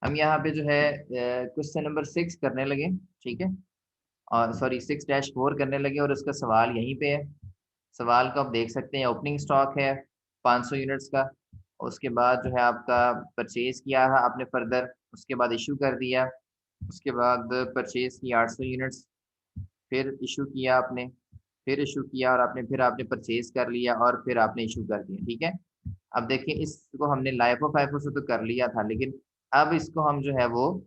हम यहाँ पे जो है क्वेश्चन नंबर 6 करने लगे, ठीक है, और सॉरी 6-4 करने लगे और उसका सवाल यहीं पे है। सवाल को आप देख सकते हैं, ओपनिंग स्टॉक है 500 यूनिट्स का, उसके बाद जो है आपका परचेज किया है आपने फर्दर, उसके बाद इशू कर दिया, उसके बाद परचेज की 800 यूनिट्स, फिर इशू किया आपने, फिर इशू किया और आपने परचेज कर लिया और फिर आपने इशू कर दिया, ठीक है। अब देखिए इसको हमने लाइफो फाइफो से तो कर लिया था, लेकिन अब इसको हम जो है वो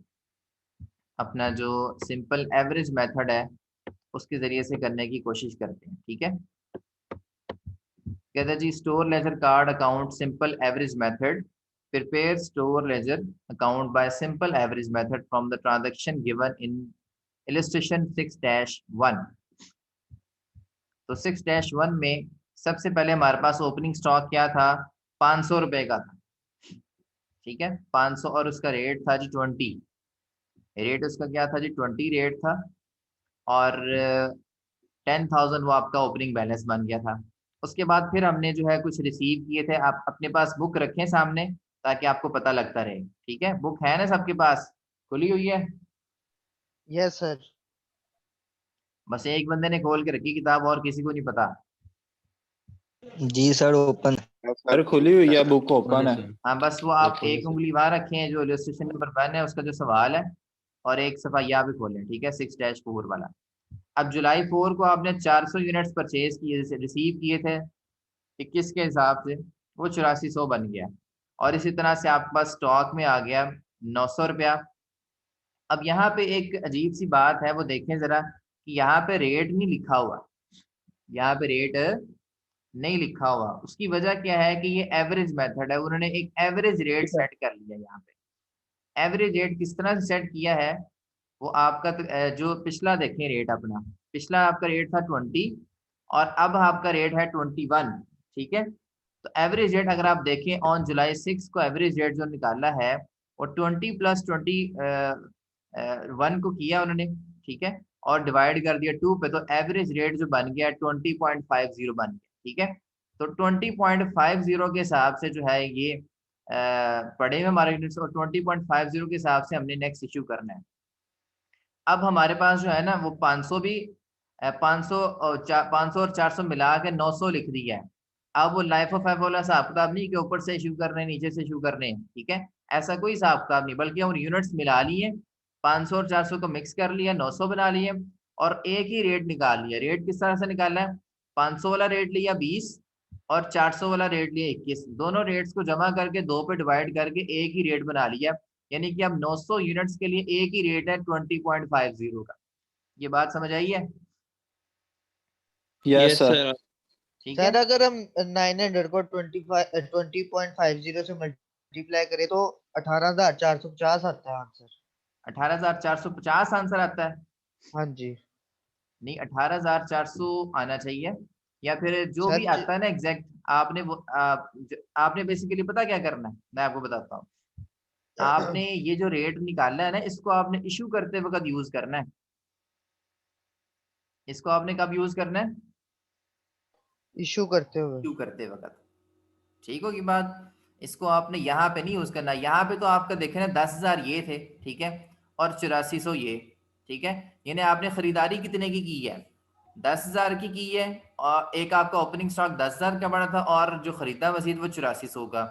अपना जो सिंपल एवरेज मेथड है उसके जरिए से करने की कोशिश करते हैं, ठीक है। कहता है जी store ledger card account simple average method, prepare store ledger account by simple average method from the transaction given in illustration 6-1। तो 6-1 में सबसे पहले हमारे पास ओपनिंग स्टॉक क्या था, 500 रुपए का था, ठीक है, 500, और उसका रेट था जी 20, रेट उसका क्या था जी 20 रेट था, और 10,000 वो आपका ओपनिंग बैलेंस बन गया था। उसके बाद फिर हमने जो है कुछ रिसीव किए थे, आप अपने पास बुक रखें सामने ताकि आपको पता लगता रहे, ठीक है। बुक है ना सबके पास, खुली हुई है? Yes sir. बस एक बंदे ने खोल के रखी किताब और किसी को नहीं पता। जी सर ओपन। सर खुली हुई है, बुक ओपन है। हाँ बस वो आप एक उंगली वहां रखें जो इलस्ट्रेशन नंबर 1 है उसका जो सवाल है, और एक सफा यहाँ भी खोलें, ठीक है, 6-4 वाला। अब जुलाई 4 को आपने 400 यूनिट्स परचेज किए, रिसीव किए थे 21 के हिसाब से, वो 8400 बन गया, और इसी तरह से आपके पास स्टॉक में आ गया 900 रुपया। अब यहाँ पे एक अजीब सी बात है, वो देखें जरा कि यहाँ पे रेट नहीं लिखा हुआ, यहाँ पे रेट नहीं लिखा हुआ, उसकी वजह क्या है कि ये एवरेज मेथड है, उन्होंने एक एवरेज रेट सेट कर लिया यहाँ पे। एवरेज रेट किस तरह से सेट किया है, वो आपका जो पिछला देखें रेट अपना, पिछला आपका रेट था 20 और अब आपका रेट है 21, ठीक है। तो एवरेज रेट अगर आप देखें ऑन जुलाई 6 को एवरेज रेट जो निकाला है वो 20 + 21 को किया उन्होंने, ठीक है, और डिवाइड कर दिया 2 पे, तो एवरेज रेट जो बन गया 20.50 बन गया, ठीक है। तो 20.50 के हिसाब से जो है ये पड़े हुए हमारे यूनिट्स, और 20.50 के हिसाब से हमने नेक्स्ट इशू करना है। अब हमारे पास जो है ना वो 500 भी 500 और 400 मिला के 900 लिख दिया है। अब वो लाइफ ऑफ वाला हिसाब किताब नहीं कि ऊपर से इशू करने नीचे से इशू करने, ठीक है, ऐसा कोई हिसाब किताब नहीं, बल्कि हम यूनिट्स मिला लिए, 500 और 400 को मिक्स कर लिया, 900 बना लिए और एक ही रेट निकाल लिया। रेट किस तरह से निकालना है, 500 वाला रेट लिया 20 और 400 वाला रेट लिया 21, दोनों रेट्स को जमा करके 2 पे डिवाइड करके एक ही रेट बना लिया, यानी कि अब 900 यूनिट्स के लिए एक ही रेट है 20.50 का। ये बात समझ आई है? Yes yes sir. सर। ठीक है। सर अगर हम 900 को 20.50 से मल्टीप्लाई करें तो 18,450 आता है आंसर। 18,450 आंसर आता है? हाँ जी नहीं, 18,400 आना चाहिए, या फिर जो भी सर आता है ना एग्जैक्ट, आपने वो आपने बेसिकली पता क्या करना है, मैं आपको बताता हूँ। आपने ये जो रेट निकाला है ना, इसको आपने इशू करते वक्त यूज करना है। इसको आपने कब यूज करना है? इशू करते हुए। इशू करते वक्त, ठीक होगी बात। इसको आपने यहाँ पे नहीं यूज करना, यहाँ पे तो आपका देखे ना 10,000 ये थे, ठीक है, और 8400 ये, ठीक है, यानी आपने खरीदारी कितने की है, 10,000 की है, और एक आपका ओपनिंग स्टॉक 10,000 का बड़ा था और जो खरीदा मजीद वो 8400 का,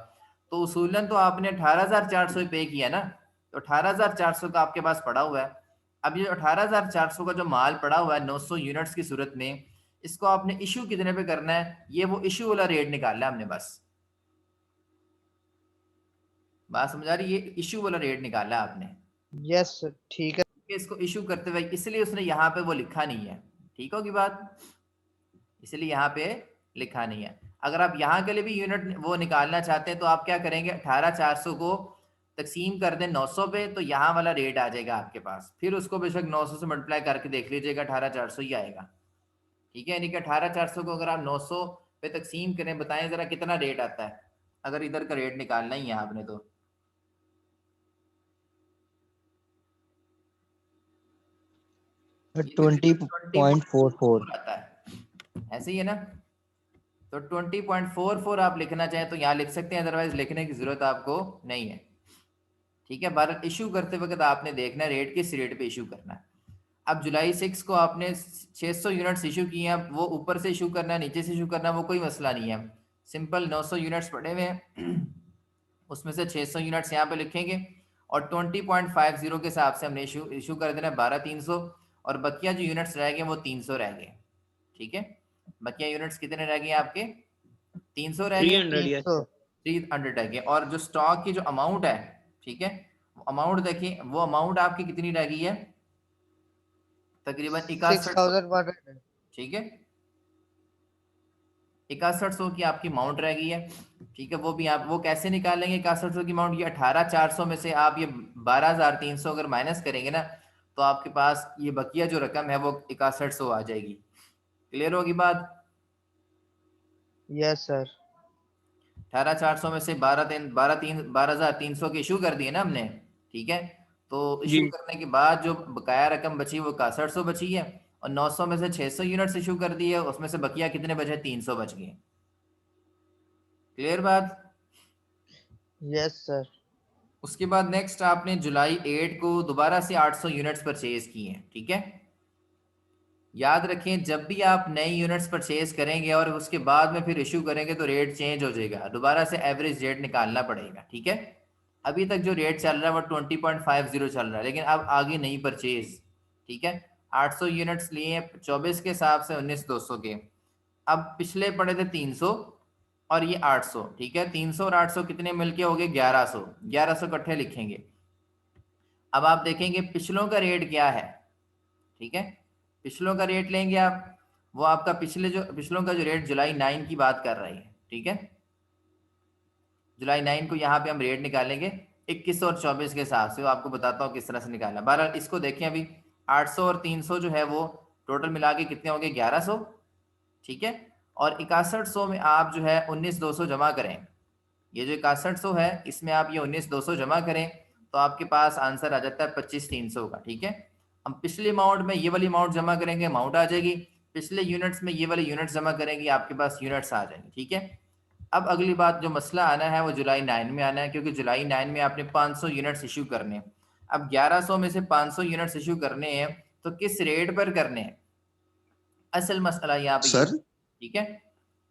तो उसूलन तो आपने 18,400 पे किया ना, तो 18,400 का आपके पास पड़ा हुआ है। अब ये 18,400 का जो माल पड़ा हुआ है 900 यूनिट्स की सूरत में, इसको आपने इशू कितने पे करना है, ये वो इशू वाला रेट निकालना है हमने बस। बात समझ आ रही, ये इशू वाला रेट निकाला है आपने। यस सर ठीक है। इसको इशू करते हुए इसलिए उसने यहाँ पे वो लिखा नहीं है, ठीक होगी बात, इसलिए यहाँ पे लिखा नहीं है। अगर आप यहाँ के लिए भी यूनिट वो निकालना चाहते हैं तो आप क्या करेंगे, 18,400 को तकसीम कर दें 900 पे, तो यहाँ वाला रेट आ जाएगा आपके पास, फिर उसको बेशक 900 से मल्टीप्लाई करके देख लीजिएगा, 18,400 ही आएगा, ठीक है। यानी कि 18,400 को अगर आप 900 पे तकसीम करें, बताएं जरा कितना रेट आता है, अगर इधर का रेट निकालना ही है आपने तो। 20.44। आता है, ऐसे ही है ना। तो 20.44 आप लिखना चाहें तो यहाँ लिख सकते हैं, अदरवाइज लिखने की जरूरत आपको नहीं है, ठीक है। बहरहाल इशू करते वक्त आपने देखना है रेट किस रेट पे इशू करना है। अब जुलाई 6 को आपने 600 यूनिट्स इशू किए हैं, वो ऊपर से इशू करना है नीचे से इशू करना है वो कोई मसला नहीं है, सिंपल 900 यूनिट्स पड़े हुए हैं उसमें से 600 यूनिट्स यहाँ पे लिखेंगे और 20.50 के हिसाब से हमने इशू कर देना है 12,300 और बकिया जो यूनिट्स रह गए वो 300 रह गए। ठीक है, बकिया यूनिट्स कितने रह गए आपके? 300 रह गए, 300 yes. 300 रह गए। और जो स्टॉक की जो अमाउंट है, ठीक है, अमाउंट देखिए वो अमाउंट आपकी कितनी रह गई है? तकरीबन 6100। ठीक है, 6100 की आपकी अमाउंट रह गई है। ठीक है, वो भी आप वो कैसे निकालेंगे 6100 की अमाउंट? ये 18,400 में से आप ये 12,300 अगर माइनस करेंगे ना तो आपके पास ये बकिया जो रकम है वो 6100 आ जाएगी। क्लियर होगी बात? Yes sir. 18,400 में से 12,300 के इशू कर दिए ना हमने। ठीक है, तो इशू जी। करने के बाद जो बकाया रकम बची वो 6100 बची है और 900 में से 600 यूनिट्स इशू कर दिए, उसमें से बकिया कितने बचे? 300 बच गए। क्लियर बात? Yes sir. उसके बाद नेक्स्ट आपने जुलाई 8 को दोबारा से 800 यूनिट्स परचेज किए हैं। ठीक है, याद रखें जब भी आप नई यूनिट्स परचेज करेंगे और उसके बाद में फिर इशू करेंगे तो रेट चेंज हो जाएगा, दोबारा से एवरेज रेट निकालना पड़ेगा। ठीक है, अभी तक जो रेट चल रहा है वो 20.50 चल रहा है, लेकिन अब आगे नई परचेज। ठीक है, 800 यूनिट्स लिए 24 के हिसाब से 19,200 के। अब पिछले पड़े थे 300 और ये 800। ठीक है, 300 और 800 कितने मिलके हो गए? 1100। 1100 इकट्ठे लिखेंगे। अब आप देखेंगे पिछलों का रेट क्या है। ठीक है, पिछलों का रेट लेंगे आप, वो आपका पिछलों का जो रेट जुलाई 9 की बात कर रही है। ठीक है, जुलाई 9 को यहाँ पे हम रेट निकालेंगे 21 और 24 के हिसाब से, वो आपको बताता हूँ किस तरह से निकालना। बहरहाल इसको देखें, अभी 800 और 300 जो है वो टोटल मिला के कितने होंगे? 1100। ठीक है, और 6100 में आप जो है 19,200 जमा करें। ये जो 6100 है इसमें आप ये 19,200 जमा करें तो आपके पास आंसर आ जाता है 25,300 का। ठीक है, हम पिछले अमाउंट में ये वाली अमाउंट जमा करेंगे, अमाउंट आ जाएगी, पिछले यूनिट्स में ये वाली यूनिट्स जमा करेंगे, आपके पास यूनिट्स आ जाएंगे। ठीक है, अब अगली बात जो मसला आना है वो जुलाई 9 में आना है, क्योंकि जुलाई 9 में आपने 500 यूनिट्स इशू करने हैं। अब 1100 में से 500 यूनिट्स इशू करने हैं तो किस रेट पर करने हैं, असल मसला यहाँ पे सर? ठीक है,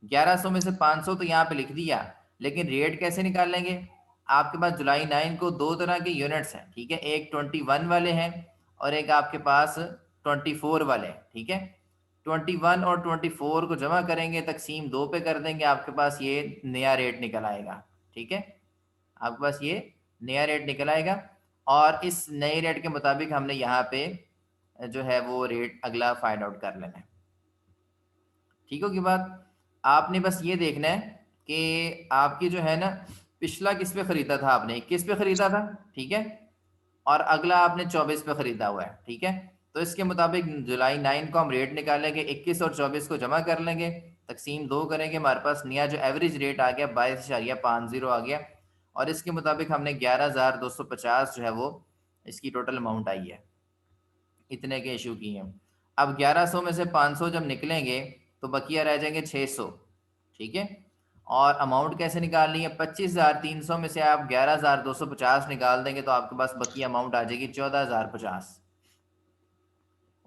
1100 में से 500 तो यहाँ पे लिख दिया, लेकिन रेट कैसे निकाल लेंगे? आपके पास जुलाई 9 को दो तरह के यूनिट्स हैं। ठीक है, एक 21 वाले हैं और एक आपके पास 24 वाले हैं। ठीक है, 21 और 24 को जमा करेंगे, तकसीम 2 पे कर देंगे, आपके पास ये नया रेट निकल आएगा। ठीक है, आपके पास ये नया रेट निकल आएगा और इस नए रेट के मुताबिक हमने यहाँ पे जो है वो रेट अगला फाइंड आउट कर लेना है। ठीक होगी बात? आपने बस ये देखना है कि आपकी जो है ना पिछला किस पे खरीदा था? आपने 21 पे खरीदा था। ठीक है, और अगला आपने 24 पे खरीदा हुआ है। ठीक है, तो इसके मुताबिक जुलाई 9 को हम रेट निकालेंगे, 21 और 24 को जमा कर लेंगे, तकसीम 2 करेंगे, हमारे पास नया जो एवरेज रेट आ गया 22.50 आ गया और इसके मुताबिक हमने 11,250 जो है वो इसकी टोटल अमाउंट आई है, इतने के इशू किए हैं। अब 1100 में से 500 जब निकलेंगे तो बकिया रह जाएंगे 600। ठीक है, और अमाउंट कैसे निकालनी है? 25,300 में से आप 11,250 निकाल देंगे तो आपके पास बकिया अमाउंट आ जाएगी 14,050।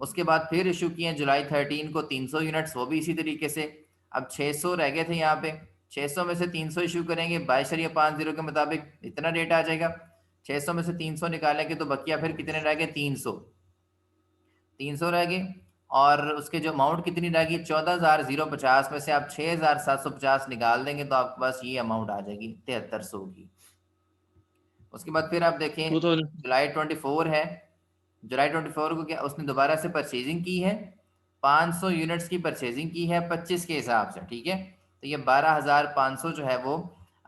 उसके बाद फिर इशू किए हैं जुलाई 13 को 300 यूनिट्स, वो भी इसी तरीके से। अब 600 रह गए थे यहाँ पे, 600 में से 300 इशू करेंगे 22.50 के मुताबिक, इतना रेट आ जाएगा। 600 में से 300 निकालेंगे तो बकिया फिर कितने रह गए? 300 रह गए और उसके जो अमाउंट कितनी रह गई? 14,050 में से आप 6,750 निकाल देंगे तो आपके पास ये अमाउंट आ जाएगी 7300 की। उसके बाद फिर आप देखें जुलाई 24 है, जुलाई 24 को क्या उसने दोबारा से परचेजिंग की है, 500 यूनिट्स की परचेजिंग की है 25 के हिसाब से। ठीक है, तो ये 12,500 जो है वो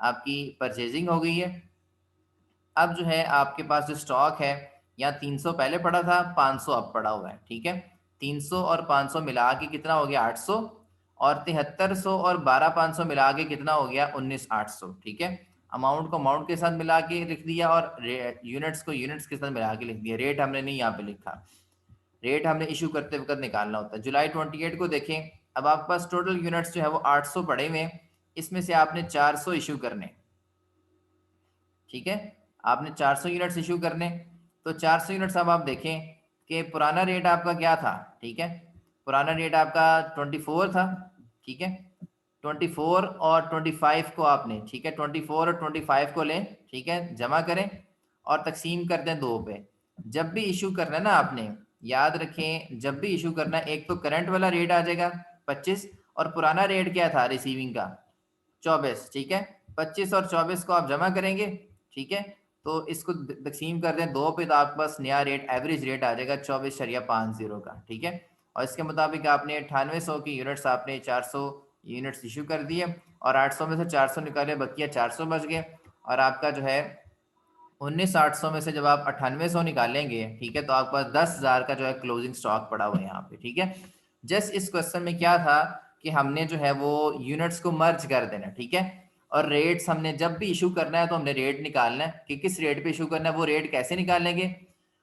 आपकी परचेजिंग हो गई है। अब जो है आपके पास जो स्टॉक है, यहाँ 300 पहले पड़ा था, 500 अब पड़ा हुआ है। ठीक है, 300 और 500 मिला के कितना हो गया? 800 और 7300 और 12,500 मिला के कितना हो गया? 19,800। ठीक है, अमाउंट को अमाउंट के साथ मिला के लिख दिया और यूनिट्स को यूनिट्स के साथ मिला के लिख दिया। रेट हमने नहीं यहाँ पे लिखा, रेट हमने इशू करते वक्त निकालना होता है। जुलाई 28 को देखें, अब आपके पास टोटल यूनिट्स जो है वो 800 पड़े हुए हैं, इसमें से आपने 400 इशू करने। ठीक है, आपने 400 यूनिट्स इशू करने, तो 400 यूनिट्स अब आप देखें कि पुराना रेट आपका क्या था, ठीक है, पुराना रेट आपका 24 था, ठीक है, 24 और 25 को आपने, ठीक है, 24 और 25 को लें, ठीक है, जमा करें और तकसीम कर दें 2 पे। जब भी इशू करना है ना आपने, याद रखें, जब भी इशू करना है, एक तो करंट वाला रेट आ जाएगा 25, और पुराना रेट क्या था रिसीविंग का 24, ठीक है, 25 और 24 को आप जमा करेंगे, ठीक है, तो इसको तकसीम कर दें 2 पे, तो आपके पास नया रेट, एवरेज रेट आ जाएगा 24.50 का, ठीक है। और इसके मुताबिक आपने 9800 की यूनिट्स, आपने 400 यूनिट्स इशू कर दिए, और 800 में से 400 निकाले, बकिया 400 बच गए, और आपका जो है 19,800 में से जब आप 9800 निकालेंगे, ठीक है, तो आपके पास 10,000 का जो है क्लोजिंग स्टॉक पड़ा हुआ है यहाँ पे, ठीक है। जस्ट इस क्वेश्चन में क्या था कि हमने जो है वो यूनिट्स को मर्ज कर देना, ठीक है, और रेट्स हमने जब भी इशू करना है तो हमने रेट निकालना है कि किस रेट पे इशू करना है। वो रेट कैसे निकालेंगे,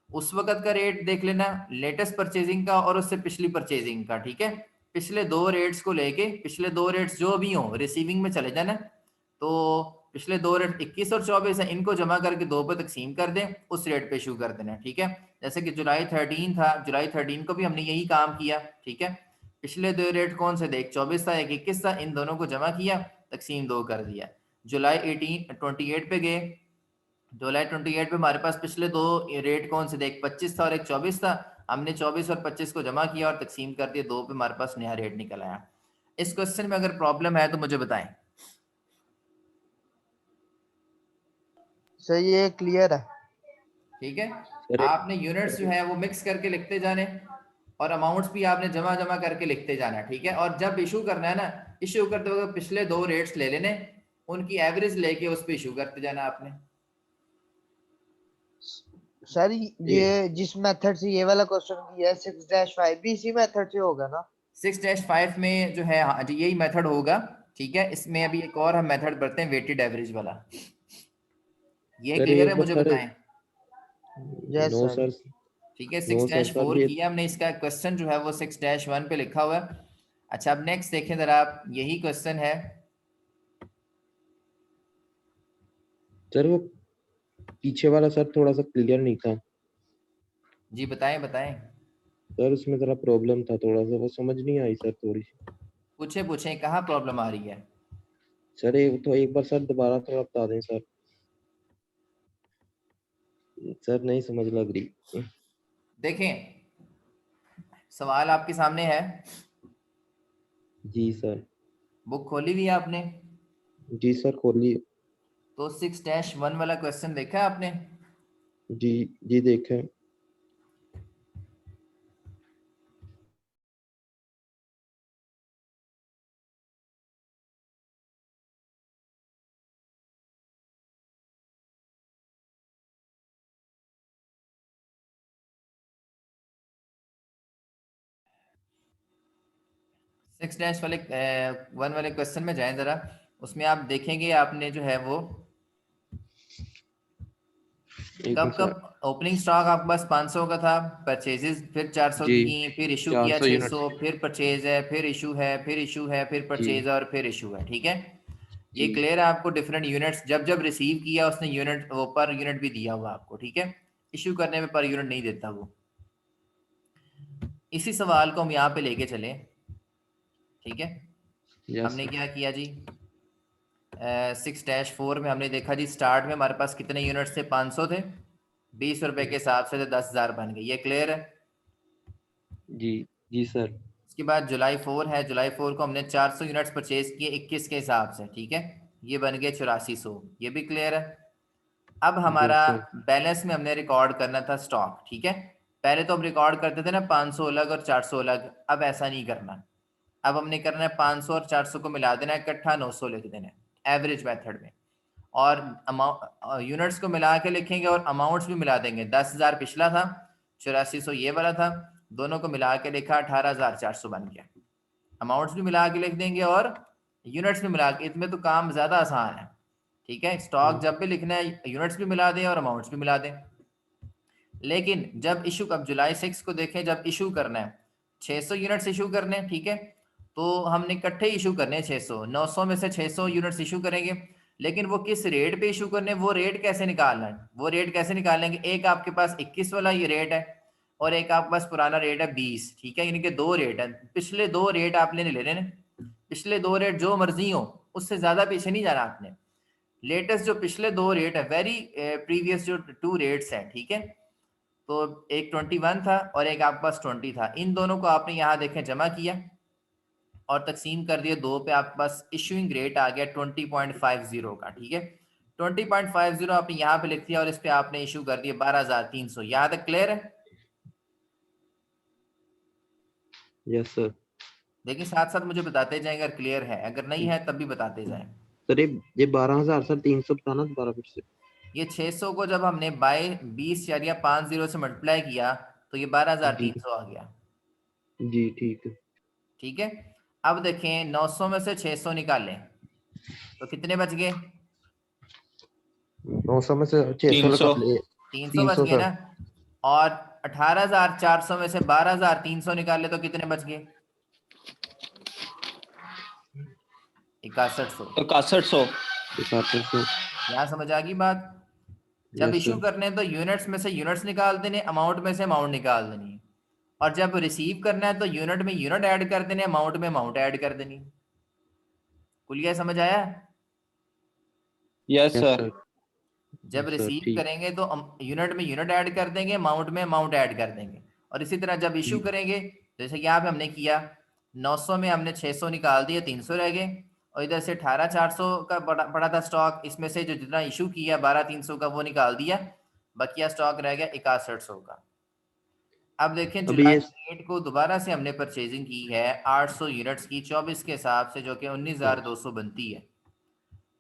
उस वक्त का रेट देख लेना, लेटेस्ट परचेजिंग का और उससे पिछली परचेजिंग का, ठीक है, पिछले 2 रेट्स को लेके, पिछले 2 रेट्स जो भी हो रिसीविंग में चले जाना, तो पिछले 2 रेट 21 और 24 है, इनको जमा करके 2 पे तकसीम कर दें, उस रेट पे इशू कर देना, ठीक है। जैसे कि जुलाई 13 था, जुलाई 13 को भी हमने यही काम किया, ठीक है, पिछले 2 रेट कौन से थे, एक 24 था, एक 21 था, इन दोनों को जमा किया, तकसीम 2 कर दिया। जुलाई 28 पे गए, जुलाई 28 पे हमारे पास पिछले 2 रेट कौन से थे, एक 25 था और एक 24 था, हमने 24 और 25 को जमा किया और तकसीम कर दिया 2 पे, हमारे पास नया रेट निकल आया। इस क्वेश्चन में अगर प्रॉब्लम है तो मुझे बताएं। सही है, क्लियर है। ठीक है, सर आपने यूनिट्स जो है वो मिक्स करके लिखते जाने, और अमाउंट्स भी आपने जमा जमा करके लिखते जाना, ठीक है। और जब इशू करना है ना, इशू करते वक्त पिछले 2 रेट्स ले लेने, उनकी एवरेज लेके उस पर इशू करते जाना आपने। सर ये जिस मेथड से ये वाला क्वेश्चन किया है 6-5 भी इसी मेथड से होगा ना? 6-5 में जो है, हाँ जी यही मेथड होगा, ठीक है। इसमें अभी एक और हम मेथड बढ़ते हैं, वेटेड एवरेज वाला। ये सर क्लियर एक है, बार मुझे सर, बताएं। Yes no sir. सर, ठीक है, नो सर, 6-4 ये किया हमने, इसका क्वेश्चन जो है वो 6-1 पे लिखा हुआ है। अच्छा, अब नेक्स्ट देखें जरा आप, यही क्वेश्चन है। सर वो पीछे वाला सर थोड़ा सा क्लियर नहीं था जी बताएं बताएं। सर, उसमें जरा प्रॉब्लम था, थोड़ा सा वो समझ नहीं आई सर थोड़ी सी। पूछे पूछे, कहाँ प्रॉब्लम आ रही है। सर एक बार सर दोबारा थोड़ा बता दें सर। सर नहीं समझ लग रही। देखें, सवाल आपके सामने है, जी सर। बुक खोली हुई है आपने, जी सर खोलिए। तो 6-1 वाला क्वेश्चन देखा है आपने। जी जी देखें। सिक्स डैश वाले 1 वाले क्वेश्चन में जाएं जरा, उसमें आप देखेंगे आपने जो है वो एक कब मिनट सर। कब ओपनिंग स्टॉक आपके पास 500 का था, परचेजेस फिर 400 जी की, फिर इशू किया 400 यूनिट। 600, फिर परचेज है, फिर इशू है, फिर इशू है, फिर जी परचेज और फिर इशू है, ठीक है। ये जी क्लियर है आपको, डिफरेंट यूनिट्स जब जब रिसीव किया उसने यूनिट वो पर यूनिट भी दिया हुआ आपको, ठीक है। इशू करने में पर यूनिट नहीं देता वो। इसी सवाल को हम यहाँ पे लेके चले, ठीक है। यस हमने सर। क्या किया जी, 6-4 में हमने देखा जी, स्टार्ट में हमारे पास कितने यूनिट्स थे, 500 थे, 20 रुपए के हिसाब से 10,000 बन गए, ये क्लियर है। जी जी सर। उसके बाद जुलाई 4 है, जुलाई 4 को हमने 400 यूनिट्स परचेज किए 21 के हिसाब से, ठीक है, ये बन गए 8400, ये भी क्लियर है। अब यस हमारा सर। बैलेंस में हमने रिकॉर्ड करना था स्टॉक, ठीक है। पहले तो हम रिकॉर्ड करते थे ना 500 अलग और 400 अलग, अब ऐसा नहीं करना। अब हमने करना है 500 और 400 को मिला देना है, इकट्ठा 900 लिख देना है एवरेज मेथड में, और अमाउंट यूनिट्स को मिला के लिखेंगे और अमाउंट्स भी मिला देंगे। 10,000 पिछला था, 8400 ये वाला था, दोनों को मिला के लिखा 18,400 बन गया। अमाउंट्स भी मिला के लिख देंगे और यूनिट्स भी मिला के, इसमें तो काम ज़्यादा आसान है, ठीक है। स्टॉक जब भी लिखना है यूनिट्स भी मिला दें और अमाउंट्स भी मिला दें। लेकिन जब इशू, अब जुलाई 6 को देखें, जब इशू करना है 600 यूनिट्स इशू करने हैं, ठीक है, तो हमने इकट्ठे इशू करने हैं 600, 900 में से 600 यूनिट्स इशू करेंगे। लेकिन वो किस रेट पे इशू करने, वो रेट कैसे निकालना है, वो रेट कैसे निकालेंगे। एक आपके पास 21 वाला ये रेट है और एक आपके पास पुराना रेट है 20, ठीक है, यानी कि दो रेट है। पिछले दो रेट आपने ले लेने, पिछले दो रेट जो मर्जी हो, उससे ज्यादा पीछे नहीं जाना आपने। लेटेस्ट जो पिछले दो रेट है, वेरी प्रीवियस जो टू रेट्स हैं, ठीक है, तो एक 21 था और एक आपके पास 20 था, इन दोनों को आपने यहाँ देखें जमा किया और तकसीम कर दिया दो पे, आपके पास इशूइंग रेट आ गया 20.50 का, ठीक है। 20.50 आपने यहाँ पे लिख दिया और इस पे आपने इशू कर दिया 12,300। यहाँ तक क्लियर है? Yes sir. देखिए साथ साथ मुझे बताते जाएं अगर क्लियर है, अगर नहीं है तब भी बताते जाएं। सर ये 12,000 सर 300 बताना दोबारा फिर से। ये 600 को जब हमने बाय 20.50 से मल्टीप्लाई किया तो ये 12,300 आ गया, जी ठीक है। ठीक है। अब देखें 900 में से 600 निकालें तो कितने बच गए? 900 में से 600 लगा ले 300 बच 300 गए सर। ना। और 18,400 में से 12,300 निकाले तो कितने बच गए? 6100। 6100। यहाँ समझ आ गई बात? जब Yes, इशू sir. करने तो यूनिट्स में से यूनिट्स निकाल देने, अमाउंट में से अमाउंट निकाल देनी, और जब रिसीव करना है तो यूनिट में यूनिट ऐड कर देने, अमाउंट में अमाउंट ऐड कर देनी। कुलिया समझ आया? Yes Yes, sir. sir. जब Yes, sir. रिसीव ठीक करेंगे तो यूनिट में यूनिट ऐड कर देंगे, अमाउंट में अमाउंट ऐड कर देंगे। और इसी तरह जब इशू ठीक। करेंगे, जैसे यहाँ पे हमने किया 900 में हमने 600 निकाल दिए, 300 रह गए, और इधर से 18,400 का पड़ा था स्टॉक, इसमें से जो जितना इशू किया 12,300 का वो निकाल दिया, बकिया स्टॉक रह गया 6100 का। अब देखें अभी जुलाई ये 8 को दोबारा से हमने परचेजिंग की है 800 यूनिट्स की 24 के हिसाब से, जो कि 19,200 बनती है।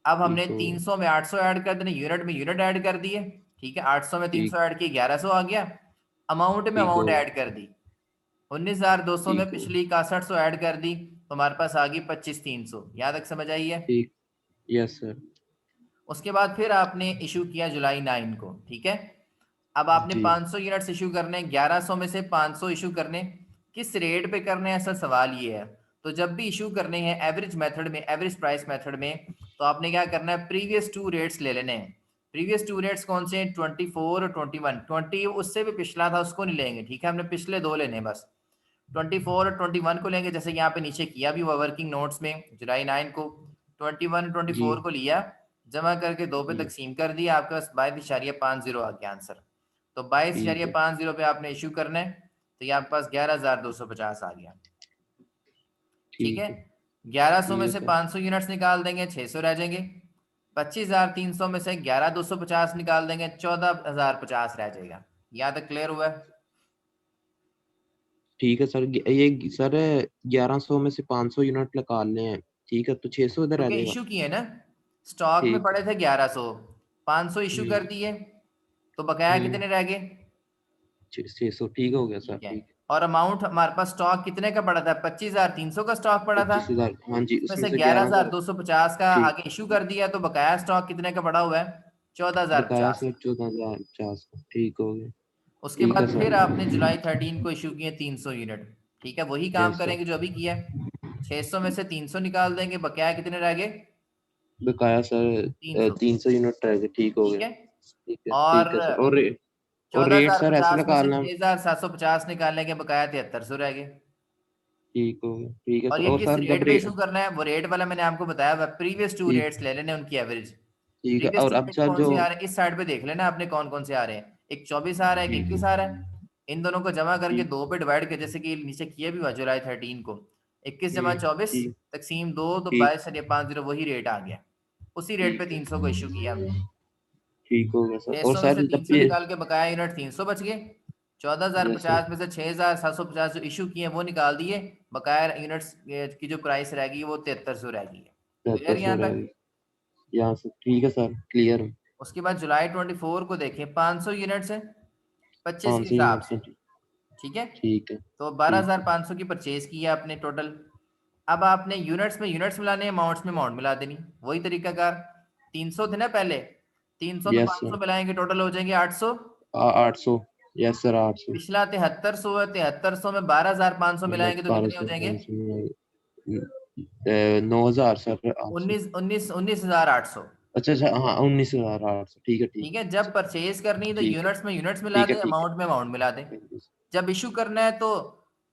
अब हमने 300 में 800 ऐड कर देने, यूनिट में यूनिट ऐड कर दिए, ठीक है। 800 में 300 ऐड किए 1100 आ गया, अमाउंट में अमाउंट ऐड कर दी 19,200 में, पिछली 6100 ऐड कर दी तो हमारे पास आ गई 25,300। यहाँ तक समझ आई है? ठीक। Yes sir. उसके बाद फिर आपने इशू किया जुलाई 9 को, ठीक है। अब आपने जी। 500 यूनिट्स इशू करने, 1100 में से 500 इशू करने, किस रेट पे करने हैं, ऐसा सवाल ये है। तो जब भी इशू करने हैं एवरेज मेथड में, एवरेज प्राइस मेथड में, तो आपने क्या करना है, प्रीवियस टू रेट्स ले लेने हैं। प्रीवियस टू रेट्स कौन से हैं? 24 और 21। 20 उससे भी पिछला था, उसको नहीं लेंगे, ठीक है, हमने पिछले दो लेने हैं बस। 24 और 21 को लेंगे, जैसे यहाँ पे नीचे किया भी हुआ वर्किंग नोट्स में, जुलाई 9 को 21 24 को लिया, जमा करके दो पे तकसीम कर दिया, आपके पास 22.50 आ गया आंसर। तो 22.50 पे आपने इशू करना है, तो ये आपके पास 11,250 आ गया, ठीक है। 1100 में से 500 यूनिट्स निकाल देंगे, 600 रह जाएंगे। 25,300 में से 11,250 निकाल देंगे, 14,050 रह जाएगा। यहाँ तक क्लियर हुआ है? ठीक है सर। ये सर 1100 में से 500 यूनिट निकालने हैं, ठीक है, तो 600 इधर आ क्योंकि जाएगा। इशू किए ना, स्टॉक में ठीक। पड़े थे 1100, 500 इशू कर दिए तो बकाया कितने रह गए? 600। ठीक हो गया सर। ठीक है। ठीक। और अमाउंट हमारे पास स्टॉक कितने का पड़ा था? 25,300 का स्टॉक पड़ा था, 25,000। हाँ जी, उसमें उसमें से से 11,250 का ठीक। आगे इशू कर दिया, तो बकाया स्टॉक कितने का पड़ा हुआ है? बकाया 14,050। सर 14,050। ठीक हो गया। उसके ठीक है बाद सर। फिर आपने जुलाई 13 को इशू किए 300 यूनिट, ठीक है, वही काम यस सर। करेंगे जो अभी किया। 600 में से 300 निकाल देंगे, बकाया कितने रह गए? बकाया सर 300, 300 यूनिट रह गए। ठीक हो ठीक गया। है। ठीक है। और ठीक है सर। और रेट सर ऐसे 14,050 में से निकालना है। 6,750 निकालने के बकाया 7300 रह गए। ठीक हो गया। ठीक है और सर। ये और किस सर जब रेट पे इशू करना है, वो रेट वाला मैंने आपको बताया, प्रीवियस टू ठीक। रेट्स ले लेने, उनकी एवरेज। ठीक है। प्रीवियस और टू अब रेट सर कौन जो से आ रहे हैं, इस साइड पे देख लेना आपने कौन कौन से आ रहे हैं। एक 24 आ रहा है, एक 21 आ रहा है, इन दोनों को जमा करके दो पे डिवाइड कर, जैसे कि नीचे किया भी हुआ जुलाई 13 को, 21 जमा 24 ठीक। तकसीम 2, तो ठीक। 22,50 वही रेट आ गया। उसी रेट पे 300 को इशू किया हमने। ठीक हो गया सर। और 600 में से सर जब 300 ये निकाल के बकाया यूनिट 300 बच गए। 14,050 में से 6,750 जो इशू किए वो निकाल दिए, बकाया यूनिट्स की जो प्राइस रहेगी वो 7300 रहेगी। क्लियर 7300 यहाँ रह तक? गई यहाँ से। ठीक है सर, क्लियर। उसके बाद जुलाई 24 को देखें, 500 यूनिट्स है 25 के 500 हिसाब यूनिट से, है। ठीक है। ठीक है। तो 12,500 की परचेज की है आपने टोटल। अब आपने यूनिट्स में यूनिट्स मिलाने, अमाउंट्स में अमाउंट मिला देनी, वही तरीकाकार। 300 थे ना पहले, 300 में यस 500 सर। मिलाएंगे टोटल हो जाएंगे 800। 800। Yes sir 800। पिछला 7300 है, 7300 में 12,500 मिलाएंगे तो कितने हो 1200 जाएंगे? 9,000 सर 800। 19,800। अच्छा अच्छा हाँ 19,800 ठीक है ठीक है, जब परचेज करनी है तो ठीक है, यूनिट्स में यूनिट्स मिला ठीक है दे, ठीक अमाउंट में अमाउंट मिला दे। है जब इशू करना है तो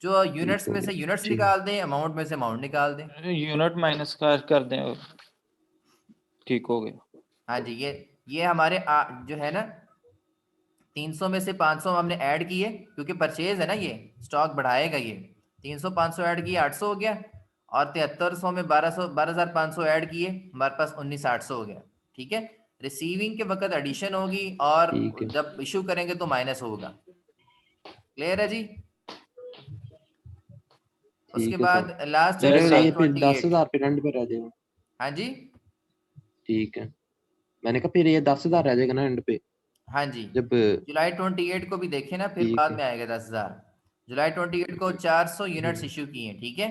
जो यूनिट्स हो में गया से यूनिट्स ठीक है निकाल दें, अमाउंट में से अमाउंट निकाल दें। यूनिट माइनस कर दें और ठीक हो गया। हाँ जी, ये हमारे जो है ना 300 में से 500 हमने ऐड किए, क्योंकि परचेज है ना, ये स्टॉक बढ़ाएगा ये। 300 500 ऐड किए 800 हो गया, और 7300 में 12,500 ऐड किए, हमारे पास 19,800 हो गया। ठीक है, रिसीविंग के वक्त एडिशन होगी और ठीक है जब इशू करेंगे तो माइनस होगा। क्लियर है जी? उसके ठीक है बाद सर। लास्ट है सर यस जुलाई ये सर। फिर 28। 10,000 पे एंड पे रह जाएगा। हाँ जी, ठीक है, मैंने कहा फिर ये 10,000 रह जाएगा ना एंड पे हाँ जी, जब। जुलाई 28 को भी देखे ना, फिर ठीक बाद है में आएगा 10,000। जुलाई 28 को 400 यूनिट्स इशू किए। ठीक है,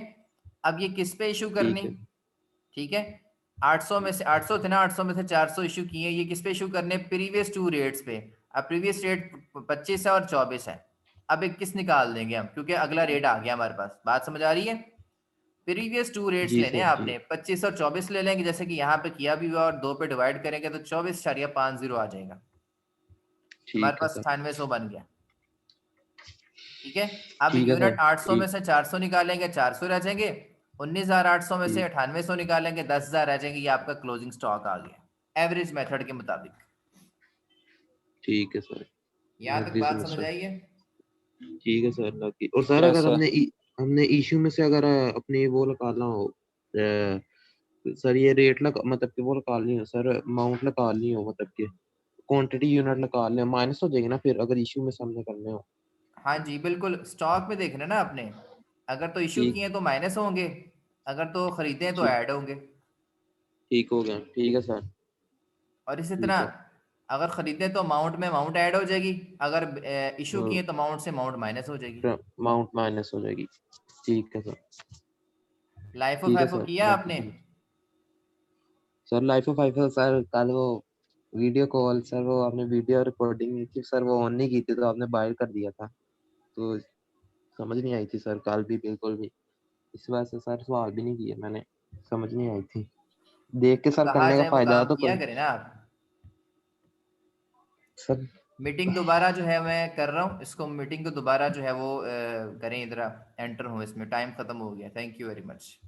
अब ये किस पे इशू करनी? ठीक है ठीक है, 800 में से 800 थे ना, 800 में से 400 इशू किए, ये किस पे इशू करने? प्रीवियस टू रेट्स पे। अब प्रीवियस रेट 25 है और 24 है। अब 21 निकाल देंगे हम, क्योंकि अगला रेट आ गया हमारे पास। बात समझ आ रही है? प्रीवियस टू रेट्स जी लेने हैं सर जी आपने, 25 और 24 ले लेंगे, जैसे कि यहाँ पे किया भी हुआ, और 2 पे डिवाइड करेंगे तो 24.50 आ जाएगा। हमारे ठीक है पास सर 9800 बन गया। ठीक है, अब ठीक है सर यूनिट 800 में ठीक से 400 निकालेंगे, 400 रह जाएंगे। 19,800 में से ठीक 9800 निकालेंगे, 10,000 रह जाएंगे। ये आपका क्लोजिंग स्टॉक आ गया एवरेज मेथड के मुताबिक। ठीक है सर यहाँ तक लगी बात समझ समस्या। आई है? ठीक है सर लगी। और सर यस अगर सर। हमने इशू में से अगर अपने वो निकालना हो सर ये रेट लगा मतलब कि वो निकालनी हो सर अमाउंट निकालनी हो मतलब कि क्वांटिटी यूनिट निकालने माइनस हो जाएगी ना फिर अगर इशू में से हमने करने हो। हाँ जी बिल्कुल, स्टॉक में देखना ना आपने, अगर तो इशू ठीक किए तो माइनस होंगे, अगर तो खरीदे तो ठीक ऐड होंगे। ठीक हो गया ठीक है सर और इसी ठीक है तरह अगर खरीदे तो अमाउंट में अमाउंट ऐड हो जाएगी, अगर इशू किए तो अमाउंट से अमाउंट माइनस हो जाएगी। अमाउंट माइनस हो जाएगी। ठीक है सर लाइफ ऑफ ठीक है एफओ सर किया लगी आपने? समझ। Sir life of five sir कल वो वीडियो कॉल सर वो आपने वीडियो रिकॉर्डिंग की थी सर वो ऑन नहीं की थी तो आपने बाहर कर दिया था तो समझ नहीं आई थी सर कल भी बिल्कुल भी। इस वजह से सर सवाल भी नहीं किए मैंने समझ नहीं आई थी देख के जो सर कहा करने का जाए वो फायदा काम तो किया कोई करें ना आप। सर। मीटिंग दोबारा जो है मैं कर रहा हूँ, इसको मीटिंग को दोबारा जो है वो करें, इधर एंटर हूँ इसमें, टाइम खत्म हो गया। Thank you very much.